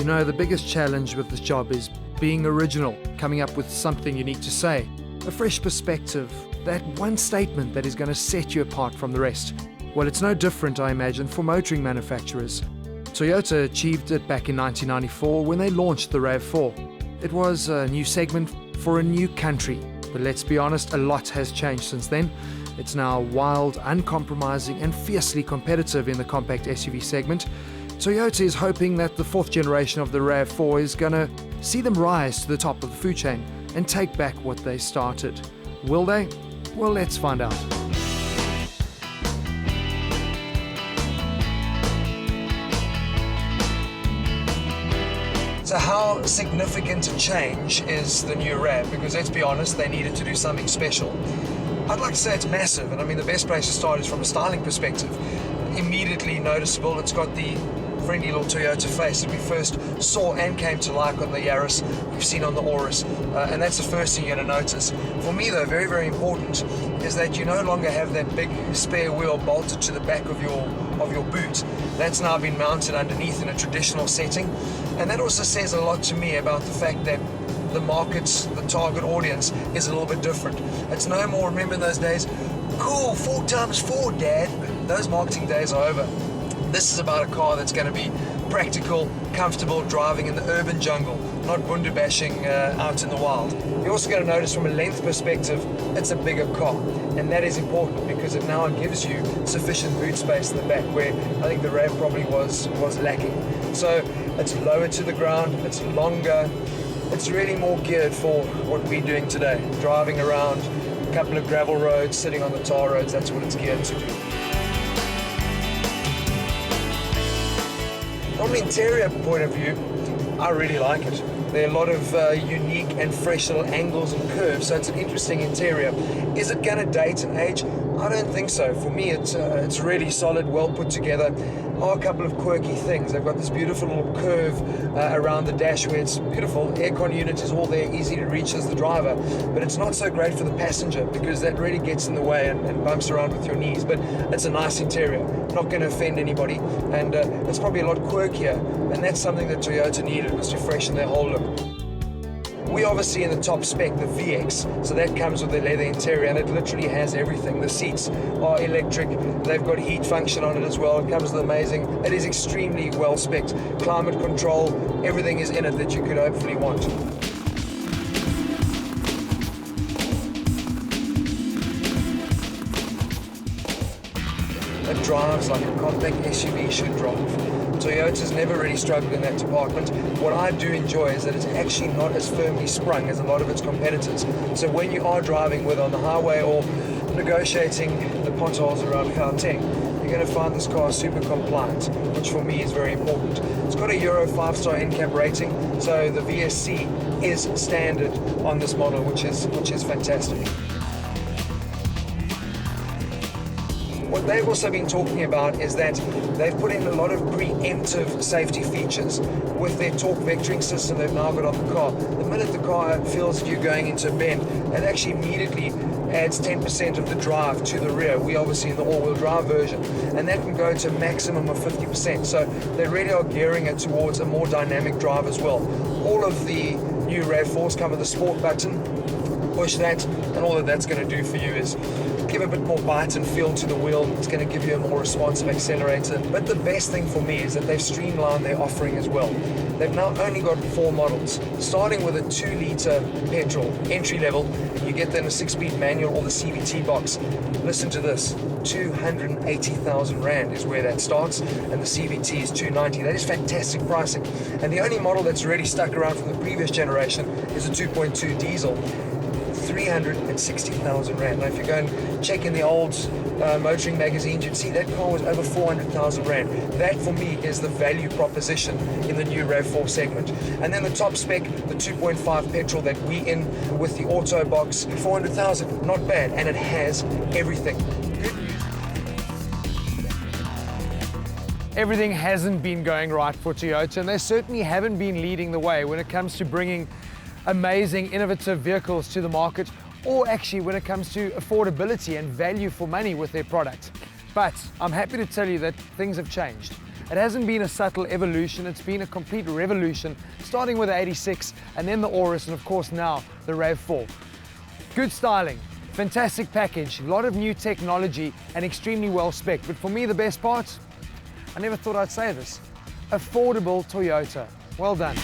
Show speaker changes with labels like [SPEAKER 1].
[SPEAKER 1] You know, the biggest challenge with this job is being original, coming up with something unique to say, a fresh perspective, that one statement that is going to set you apart from the rest. Well, it's no different, I imagine, for motoring manufacturers. Toyota achieved it back in 1994 when they launched the RAV4. It was a new segment for a new country, but let's be honest, a lot has changed since then. It's now wild, uncompromising and fiercely competitive in the compact SUV segment. Toyota is hoping that the fourth generation of the RAV4 is going to see them rise to the top of the food chain and take back what they started. Will they? Well, let's find out. So how significant a change is the new RAV? Because let's be honest, they needed to do something special. I'd like to say it's massive, and I mean the best place to start is from a styling perspective. Immediately noticeable, it's got the friendly little Toyota face that we first saw and came to like on the Yaris, we've seen on the Auris, and that's the first thing you're going to notice. For me though, very, very important is that you no longer have that big spare wheel bolted to the back of your boot. That's now been mounted underneath in a traditional setting, and that also says a lot to me about the fact that the market's, the target audience is a little bit different. It's no more, remember those days, cool, 4x4 dad, those marketing days are over. This is about a car that's going to be practical, comfortable, driving in the urban jungle, not bundu bashing out in the wild. You're also going to notice from a length perspective, it's a bigger car, and that is important because it now gives you sufficient boot space in the back where I think the RAV probably was lacking. So it's lower to the ground, it's longer, it's really more geared for what we're doing today, driving around a couple of gravel roads, sitting on the tar roads, that's what it's geared to do. From an interior point of view, I really like it. There are a lot of unique and fresh little angles and curves, so it's an interesting interior. Is it going to date and age? I don't think so. For me, it's really solid, well put together. Are a couple of quirky things. They've got this beautiful little curve around the dash where it's beautiful. Aircon unit is all there, easy to reach as the driver, but it's not so great for the passenger because that really gets in the way and bumps around with your knees. But it's a nice interior, not going to offend anybody, and it's probably a lot quirkier, and that's something that Toyota needed, was to freshen their whole look. We obviously in the top spec, the VX, so that comes with the leather interior and it literally has everything. The seats are electric, they've got heat function on it as well, it comes with amazing, it is extremely well spec'd. Climate control, everything is in it that you could hopefully want. It drives like a compact SUV should drive. Toyota's never really struggled in that department. What I do enjoy is that it's actually not as firmly sprung as a lot of its competitors. So when you are driving, whether on the highway or negotiating the potholes around Gauteng, you're going to find this car super compliant, which for me is very important. It's got a Euro 5-star NCAP rating, so the VSC is standard on this model, which is fantastic. What they've also been talking about is that they've put in a lot of preemptive safety features. With their torque vectoring system they've now got on the car, the minute the car feels that you're going into a bend, it actually immediately adds 10% of the drive to the rear. We obviously in the all-wheel drive version, and that can go to a maximum of 50%. So they really are gearing it towards a more dynamic drive as well. All of the new RAV4s come with a sport button. Push that, and all that that's going to do for you is give a bit more bite and feel to the wheel. It's going to give you a more responsive accelerator. But the best thing for me is that they've streamlined their offering as well. They've now only got 4 models, starting with a 2-litre petrol entry level. You get then a 6-speed manual or the CVT box. Listen to this, 280,000 Rand is where that starts, and the CVT is 290. That is fantastic pricing. And the only model that's really stuck around from the previous generation is a 2.2 diesel. 360,000 Rand. Now if you go and check in the old motoring magazines, you'd see that car was over 400,000 Rand. That for me is the value proposition in the new RAV4 segment. And then the top spec, the 2.5 petrol that we in with the auto box, 400,000, not bad, and it has everything. Good news. Everything hasn't been going right for Toyota, and they certainly haven't been leading the way when it comes to bringing amazing, innovative vehicles to the market, or actually when it comes to affordability and value for money with their product. But I'm happy to tell you that things have changed. It hasn't been a subtle evolution, it's been a complete revolution, starting with the 86 and then the Aurus and of course now the RAV4. Good styling, fantastic package, a lot of new technology and extremely well spec'd. But for me the best part, I never thought I'd say this, affordable Toyota. Well done.